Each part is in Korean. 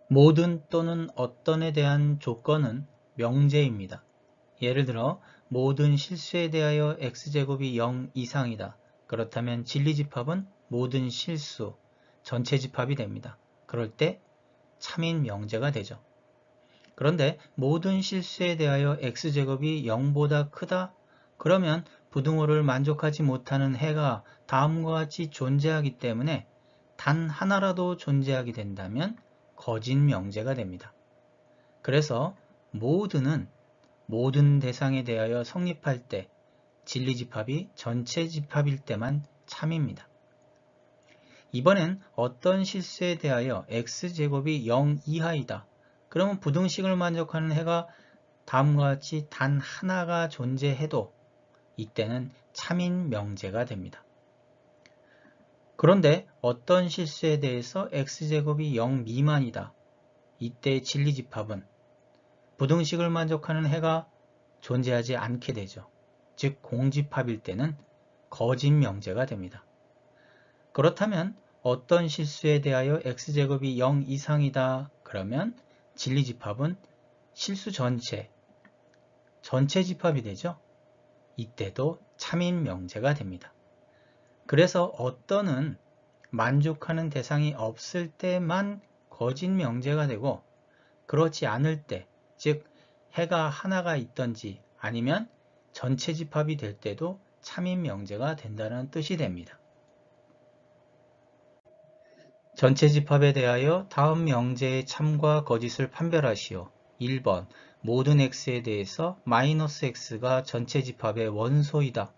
모든 또는 어떤에 대한 조건은 명제입니다. 예를 들어 모든 실수에 대하여 x제곱이 0 이상이다. 그렇다면 진리집합은 모든 실수, 전체 집합이 됩니다. 그럴 때 참인 명제가 되죠. 그런데 모든 실수에 대하여 x제곱이 0보다 크다? 그러면 부등호를 만족하지 못하는 해가 다음과 같이 존재하기 때문에 단 하나라도 존재하게 된다면 거짓 명제가 됩니다. 그래서 모든은 모든 대상에 대하여 성립할 때 진리집합이 전체 집합일 때만 참입니다. 이번엔 어떤 실수에 대하여 x제곱이 0 이하이다. 그러면 부등식을 만족하는 해가 다음과 같이 단 하나가 존재해도 이때는 참인 명제가 됩니다. 그런데 어떤 실수에 대해서 x제곱이 0 미만이다. 이때 진리집합은 부등식을 만족하는 해가 존재하지 않게 되죠. 즉 공집합일 때는 거짓 명제가 됩니다. 그렇다면 어떤 실수에 대하여 x제곱이 0 이상이다. 그러면 진리집합은 실수 전체 집합이 되죠. 이때도 참인 명제가 됩니다. 그래서 어떤은 만족하는 대상이 없을 때만 거짓 명제가 되고 그렇지 않을 때, 즉 해가 하나가 있던지 아니면 전체 집합이 될 때도 참인 명제가 된다는 뜻이 됩니다. 전체 집합에 대하여 다음 명제의 참과 거짓을 판별하시오. 1번 모든 x에 대해서 마이너스 x가 전체 집합의 원소이다.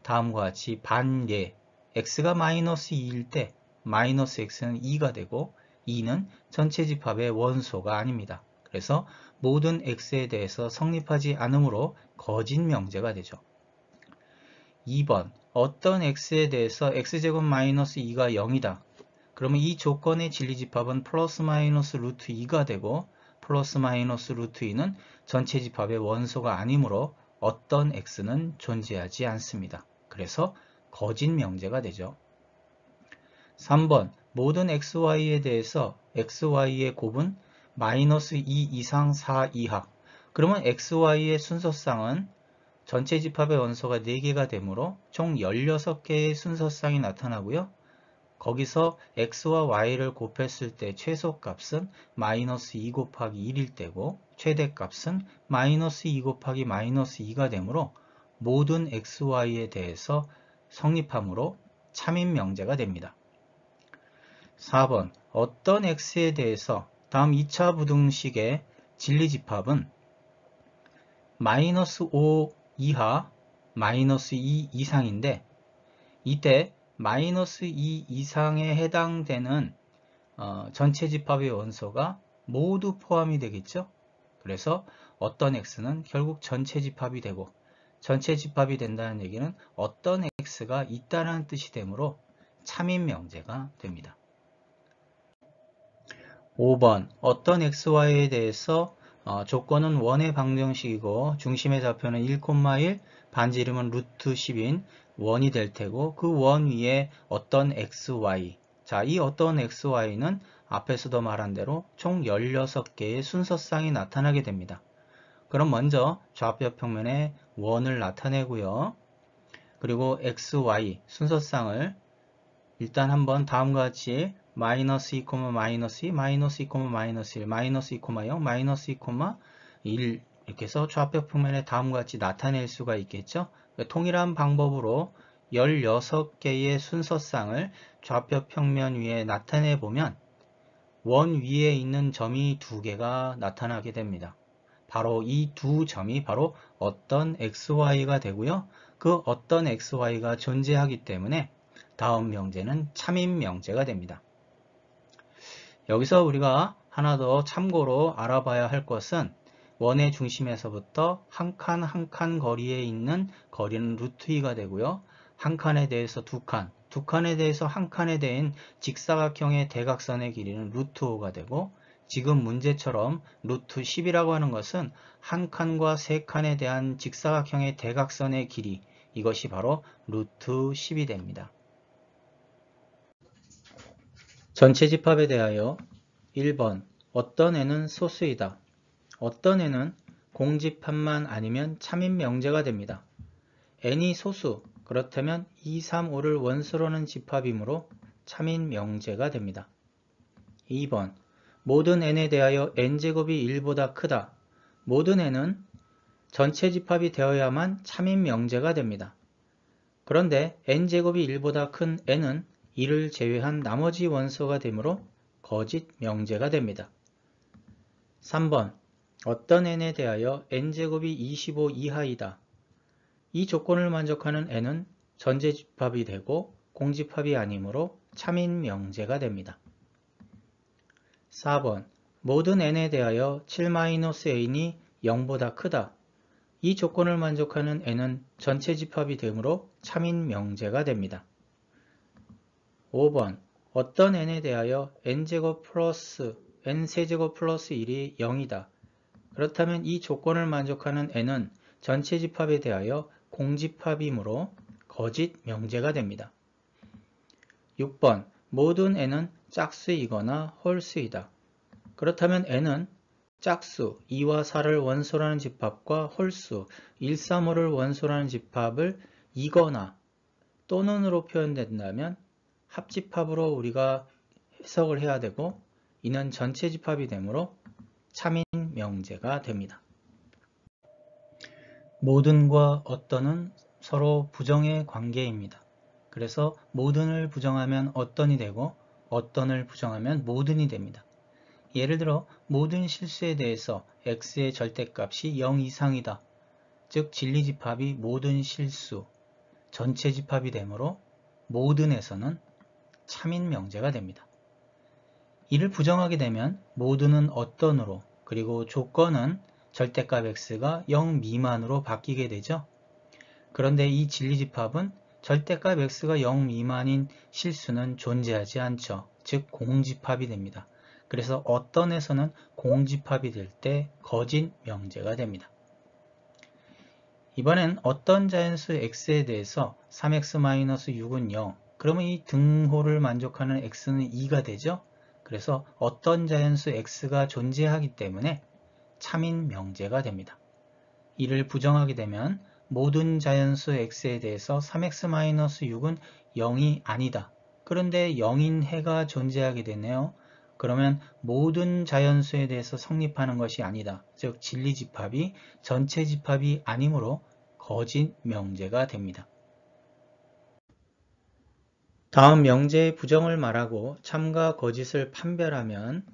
다음과 같이 반예 x가 마이너스 2일 때 마이너스 x는 2가 되고 2는 전체 집합의 원소가 아닙니다. 그래서 모든 x에 대해서 성립하지 않으므로 거짓 명제가 되죠. 2번 어떤 x에 대해서 x제곱 마이너스 2가 0이다. 그러면 이 조건의 진리집합은 플러스 마이너스 루트 2가 되고 플러스 마이너스 루트 2는 전체 집합의 원소가 아니므로 어떤 x는 존재하지 않습니다. 그래서 거짓 명제가 되죠. 3번 모든 xy에 대해서 xy의 곱은 마이너스 2 이상 4 이하. 그러면 xy의 순서쌍은 전체 집합의 원소가 4개가 되므로 총 16개의 순서쌍이 나타나고요. 거기서 x와 y를 곱했을 때 최소값은 마이너스 2 곱하기 1일 때고 최대값은 마이너스 2 곱하기 마이너스 2가 되므로 모든 xy에 대해서 성립하므로 참인 명제가 됩니다. 4번 어떤 x에 대해서 다음 2차 부등식의 진리집합은 마이너스 5 이하 마이너스 2 이상인데 이때 마이너스 2 이상에 해당되는 전체 집합의 원소가 모두 포함이 되겠죠. 그래서 어떤 x는 결국 전체 집합이 되고 전체 집합이 된다는 얘기는 어떤 x가 있다는 뜻이 되므로 참인 명제가 됩니다. 5번 어떤 xy에 대해서 조건은 원의 방정식이고 중심의 좌표는 1,1 반지름은 루트 10인 원이 될 테고 그 원 위에 어떤 xy 자, 이 어떤 xy는 앞에서도 말한 대로 총 16개의 순서쌍이 나타나게 됩니다. 그럼 먼저 좌표 평면에 원을 나타내고요. 그리고 xy 순서쌍을 일단 한번 다음과 같이 마이너스 2, 마이너스 2, 마이너스 2, 마이너스 1, 마이너스 2, 0, 마이너스 2, 1 이렇게 해서 좌표 평면에 다음과 같이 나타낼 수가 있겠죠. 통일한 방법으로 16개의 순서쌍을 좌표 평면 위에 나타내 보면 원 위에 있는 점이 2개가 나타나게 됩니다. 바로 이 두 점이 바로 어떤 xy가 되고요. 그 어떤 xy가 존재하기 때문에 다음 명제는 참인 명제가 됩니다. 여기서 우리가 하나 더 참고로 알아봐야 할 것은 원의 중심에서부터 한 칸 한 칸 거리에 있는 거리는 루트 2가 되고요. 한 칸에 대해서 두 칸에 대해서 한 칸에 대한 직사각형의 대각선의 길이는 루트 5가 되고 지금 문제처럼 루트 10이라고 하는 것은 한 칸과 세 칸에 대한 직사각형의 대각선의 길이 이것이 바로 루트 10이 됩니다. 전체 집합에 대하여 1번 어떤 애는 소수이다. 어떤 애는 공집합만 아니면 참인 명제가 됩니다. n이 소수, 그렇다면 2, 3, 5를 원수로는 집합이므로 참인 명제가 됩니다. 2번, 모든 n에 대하여 n제곱이 1보다 크다. 모든 n은 전체 집합이 되어야만 참인 명제가 됩니다. 그런데 n제곱이 1보다 큰 n은 2를 제외한 나머지 원소가 되므로 거짓 명제가 됩니다. 3번, 어떤 n에 대하여 n제곱이 25 이하이다. 이 조건을 만족하는 n은 전제집합이 되고 공집합이 아니므로 참인 명제가 됩니다. 4번, 모든 n에 대하여 7-a이 0보다 크다. 이 조건을 만족하는 n은 전체 집합이 되므로 참인 명제가 됩니다. 5번, 어떤 n에 대하여 n제곱 플러스 n세제곱 플러스 1이 0이다. 그렇다면 이 조건을 만족하는 n은 전체 집합에 대하여 공집합이므로 거짓 명제가 됩니다. 6번, 모든 n은 짝수이거나 홀수이다. 그렇다면 n은 짝수 2와 4를 원소라는 집합과 홀수 1, 3, 5를 원소라는 집합을 이거나 또는으로 표현된다면 합집합으로 우리가 해석을 해야 되고 이는 전체 집합이 되므로 참인 명제가 됩니다. 모든과 어떤은 서로 부정의 관계입니다. 그래서 모든을 부정하면 어떤이 되고 어떤을 부정하면 모든이 됩니다. 예를 들어 모든 실수에 대해서 x의 절대값이 0 이상이다. 즉 진리집합이 모든 실수, 전체 집합이 되므로 모든에서는 참인 명제가 됩니다. 이를 부정하게 되면 모든은 어떤으로 그리고 조건은 절대값 x가 0 미만으로 바뀌게 되죠. 그런데 이 진리집합은 절대값 x가 0 미만인 실수는 존재하지 않죠. 즉 공집합이 됩니다. 그래서 어떤에서는 공집합이 될 때 거짓 명제가 됩니다. 이번엔 어떤 자연수 x에 대해서 3x-6은 0. 그러면 이 등호를 만족하는 x는 2가 되죠. 그래서 어떤 자연수 x가 존재하기 때문에 참인 명제가 됩니다. 이를 부정하게 되면 모든 자연수 x에 대해서 3x-6은 0이 아니다. 그런데 0인 해가 존재하게 되네요. 그러면 모든 자연수에 대해서 성립하는 것이 아니다. 즉 진리집합이 전체 집합이 아니므로 거짓 명제가 됩니다. 다음 명제의 부정을 말하고 참과 거짓을 판별하면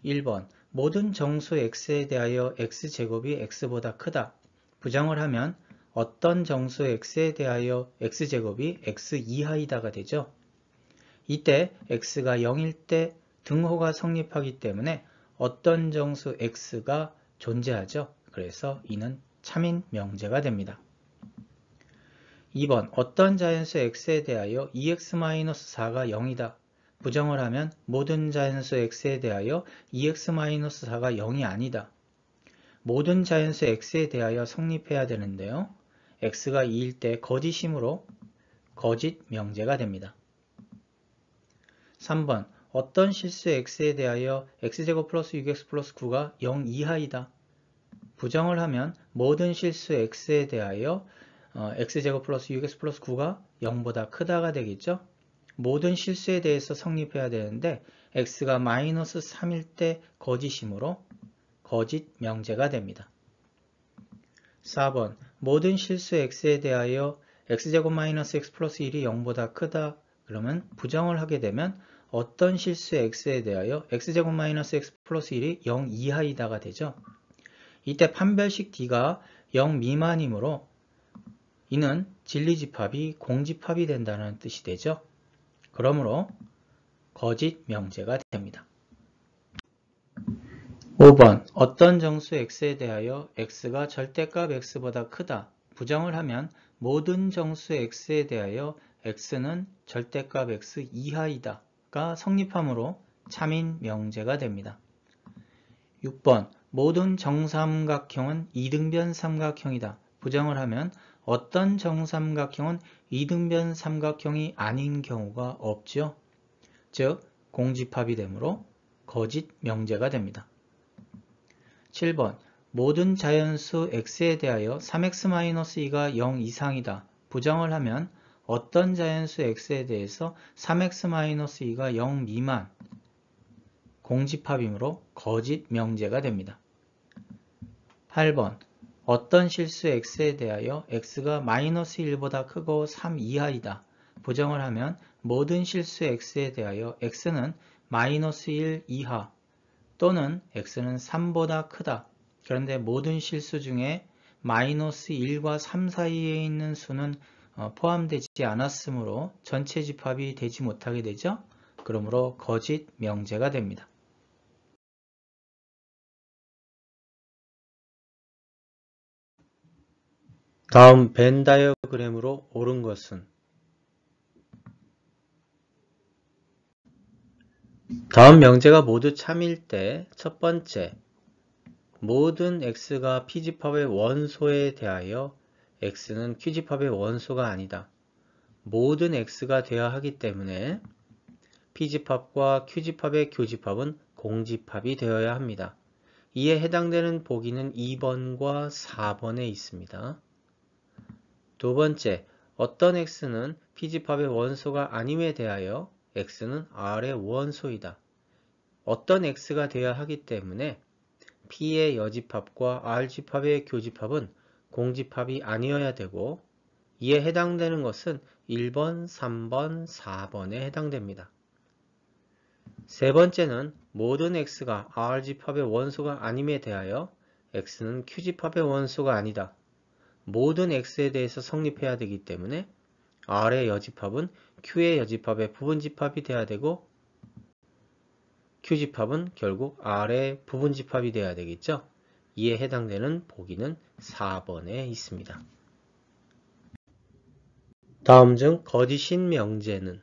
1번 모든 정수 x에 대하여 x제곱이 x보다 크다. 부정을 하면 어떤 정수 x에 대하여 x제곱이 x 이하이다가 되죠. 이때 x가 0일 때 등호가 성립하기 때문에 어떤 정수 x가 존재하죠. 그래서 이는 참인 명제가 됩니다. 2번 어떤 자연수 x에 대하여 2x-4가 0이다. 부정을 하면 모든 자연수 x에 대하여 2x-4가 0이 아니다. 모든 자연수 x에 대하여 성립해야 되는데요. x가 2일 때 거짓이므로 거짓 명제가 됩니다. 3번 어떤 실수 x에 대하여 x제곱 플러스 6x 플러스 9가 0 이하이다. 부정을 하면 모든 실수 x에 대하여 x제곱 플러스 6x 플러스 9가 0보다 크다가 되겠죠. 모든 실수에 대해서 성립해야 되는데 x가 마이너스 3일 때 거짓이므로 거짓 명제가 됩니다. 4번 모든 실수 x에 대하여 x제곱 마이너스 x 플러스 1이 0보다 크다. 그러면 부정을 하게 되면 어떤 실수 x에 대하여 x제곱 마이너스 x 플러스 1이 0 이하이다가 되죠. 이때 판별식 d가 0 미만이므로 이는 진리집합이 공집합이 된다는 뜻이 되죠. 그러므로 거짓 명제가 됩니다. 5번 어떤 정수 x에 대하여 x가 절대값 x보다 크다. 부정을 하면 모든 정수 x에 대하여 x는 절대값 x 이하이다가 성립하므로 참인 명제가 됩니다. 6번 모든 정삼각형은 이등변 삼각형이다. 부정을 하면 어떤 정삼각형은 이등변 삼각형이 아닌 경우가 없죠. 즉 공집합이 되므로 거짓 명제가 됩니다. 7번 모든 자연수 x에 대하여 3x-2가 0 이상이다. 부정을 하면 어떤 자연수 x에 대해서 3x-2가 0 미만 공집합이므로 거짓 명제가 됩니다. 8번 어떤 실수 x에 대하여 x가 -1보다 크고 3 이하이다. 부정을 하면 모든 실수 x에 대하여 x는 -1 이하 또는 x는 3보다 크다. 그런데 모든 실수 중에 -1과 3 사이에 있는 수는 포함되지 않았으므로 전체 집합이 되지 못하게 되죠. 그러므로 거짓 명제가 됩니다. 다음 벤 다이어그램으로 옳은 것은 다음 명제가 모두 참일 때 첫 번째, 모든 x가 p집합의 원소에 대하여 x는 q집합의 원소가 아니다. 모든 x가 되어야 하기 때문에 p집합과 q집합의 교집합은 공집합이 되어야 합니다. 이에 해당되는 보기는 2번과 4번에 있습니다. 두 번째, 어떤 x는 p집합의 원소가 아님에 대하여 x는 r의 원소이다. 어떤 x가 되어야 하기 때문에 p의 여집합과 r집합의 교집합은 공집합이 아니어야 되고 이에 해당되는 것은 1번, 3번, 4번에 해당됩니다. 세 번째는 모든 x가 r집합의 원소가 아님에 대하여 x는 q집합의 원소가 아니다. 모든 x에 대해서 성립해야 되기 때문에 r의 여집합은 q의 여집합의 부분집합이 돼야 되고 q집합은 결국 r의 부분집합이 돼야 되겠죠. 이에 해당되는 보기는 4번에 있습니다. 다음 중 거짓인 명제는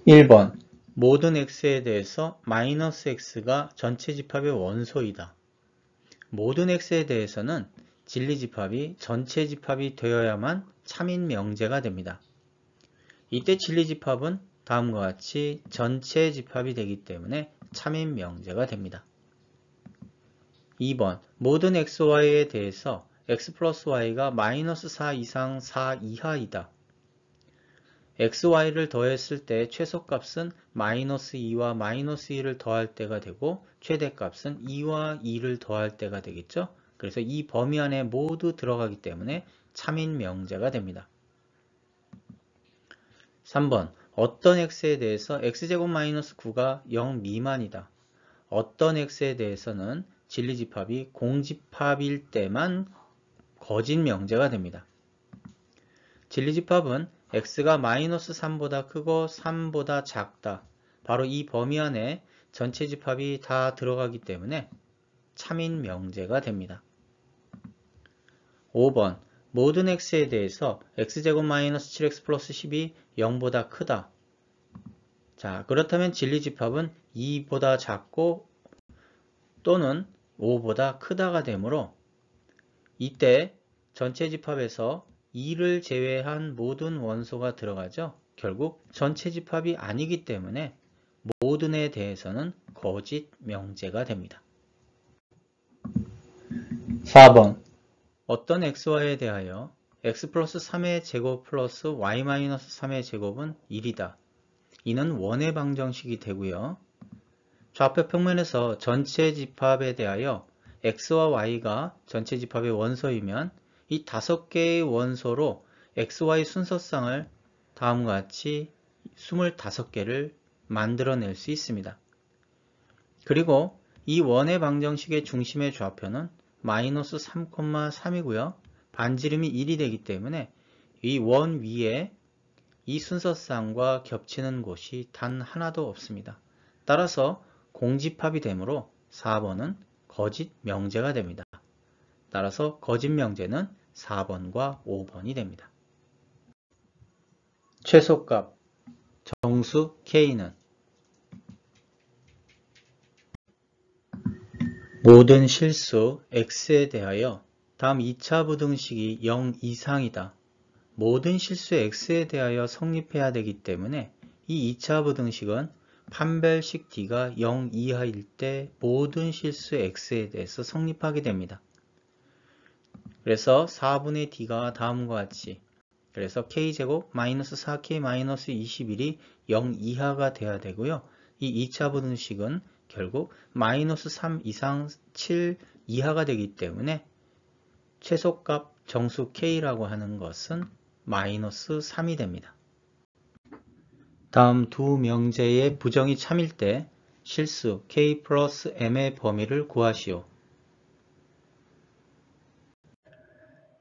1번 모든 x에 대해서 -x가 전체 집합의 원소이다. 모든 x에 대해서는 진리집합이 전체 집합이 되어야만 참인 명제가 됩니다. 이때 진리집합은 다음과 같이 전체 집합이 되기 때문에 참인 명제가 됩니다. 2번 모든 xy에 대해서 x 플러스 y가 -4 이상 4 이하이다. xy를 더했을 때 최소값은 -2와 -2를 더할 때가 되고 최대값은 2와 2를 더할 때가 되겠죠. 그래서 이 범위 안에 모두 들어가기 때문에 참인 명제가 됩니다. 3번 어떤 x에 대해서 x제곱 -9가 0 미만이다. 어떤 x에 대해서는 진리집합이 공집합일 때만 거짓 명제가 됩니다. 진리집합은 x가 -3보다 크고 3보다 작다. 바로 이 범위 안에 전체 집합이 다 들어가기 때문에 참인 명제가 됩니다. 5번 모든 x에 대해서 x제곱 -7x 플러스 10이 0보다 크다. 자, 그렇다면 진리집합은 2보다 작고 또는 5보다 크다가 되므로 이때 전체 집합에서 2를 제외한 모든 원소가 들어가죠. 결국 전체 집합이 아니기 때문에 모든에 대해서는 거짓 명제가 됩니다. 4번 어떤 xy에 대하여 x 플러스 3의 제곱 플러스 y 마이너스 3의 제곱은 1이다. 이는 원의 방정식이 되고요. 좌표 평면에서 전체 집합에 대하여 x와 y가 전체 집합의 원소이면 이 5개의 원소로 xy 순서상을 다음과 같이 25개를 만들어낼 수 있습니다. 그리고 이 원의 방정식의 중심의 좌표는 -3,3이고요. 반지름이 1이 되기 때문에 이 원 위에 이 순서상과 겹치는 곳이 단 하나도 없습니다. 따라서 공집합이 되므로 4번은 거짓 명제가 됩니다. 따라서 거짓 명제는 4번과 5번이 됩니다. 최소값 정수 K는 모든 실수 X에 대하여 다음 2차 부등식이 0 이상이다. 모든 실수 x에 대하여 성립해야 되기 때문에 이 2차 부등식은 판별식 d가 0 이하일 때 모든 실수 x에 대해서 성립하게 됩니다. 그래서 4분의 d가 다음과 같이 그래서 k제곱 마이너스 4k 마이너스 21이 0 이하가 돼야 되고요. 이 2차 부등식은 결국 마이너스 3 이상 7 이하가 되기 때문에 최소값 정수 k라고 하는 것은 마이너스 3이 됩니다. 다음 두 명제의 부정이 참일 때 실수 k 플러스 m의 범위를 구하시오.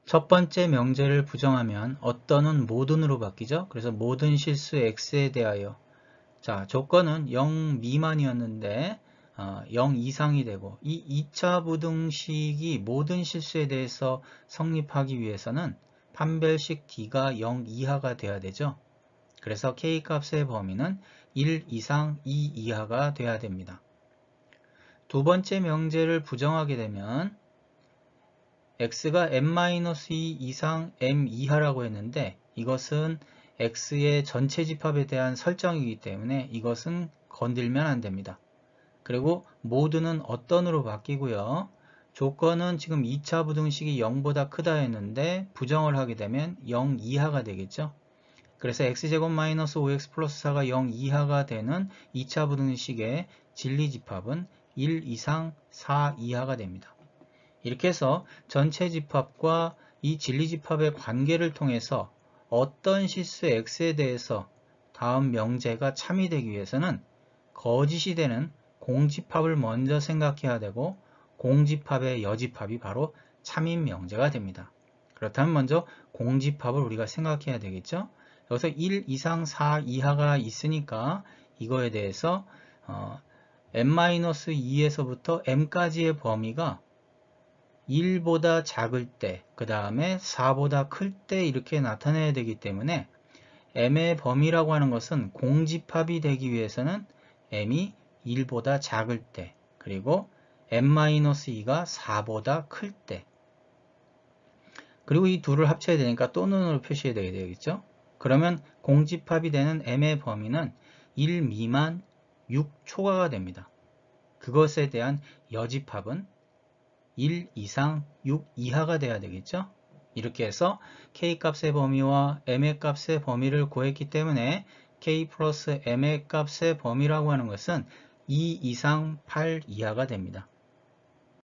첫 번째 명제를 부정하면 어떤은 모든으로 바뀌죠. 그래서 모든 실수 x에 대하여 자 조건은 0 미만이었는데 0 이상이 되고 이 2차 부등식이 모든 실수에 대해서 성립하기 위해서는 판별식 d가 0 이하가 돼야 되죠. 그래서 k값의 범위는 1 이상 2 이하가 돼야 됩니다. 두 번째 명제를 부정하게 되면 x가 m-2 이상 m 이하라고 했는데 이것은 x의 전체 집합에 대한 설정이기 때문에 이것은 건들면 안 됩니다. 그리고 모두는 어떤으로 바뀌고요. 조건은 지금 2차 부등식이 0보다 크다 했는데 부정을 하게 되면 0 이하가 되겠죠. 그래서 x제곱 마이너스 5x 플러스 4가 0 이하가 되는 2차 부등식의 진리집합은 1 이상 4 이하가 됩니다. 이렇게 해서 전체 집합과 이 진리집합의 관계를 통해서 어떤 실수 x에 대해서 다음 명제가 참이 되기 위해서는 거짓이 되는 공집합을 먼저 생각해야 되고 공집합의 여집합이 바로 참인 명제가 됩니다. 그렇다면 먼저 공집합을 우리가 생각해야 되겠죠. 여기서 1 이상 4 이하가 있으니까 이거에 대해서 m-2에서부터 m까지의 범위가 1보다 작을 때, 그 다음에 4보다 클 때 이렇게 나타내야 되기 때문에 m의 범위라고 하는 것은 공집합이 되기 위해서는 m이 1보다 작을 때, 그리고 m-2가 4보다 클 때, 그리고 이 둘을 합쳐야 되니까 또는으로 표시해야 되겠죠. 그러면 공집합이 되는 m의 범위는 1 미만 6 초과가 됩니다. 그것에 대한 여집합은 1 이상 6 이하가 돼야 되겠죠. 이렇게 해서 k값의 범위와 m의 값의 범위를 구했기 때문에 k 플러스 m의 값의 범위라고 하는 것은 2 이상 8 이하가 됩니다.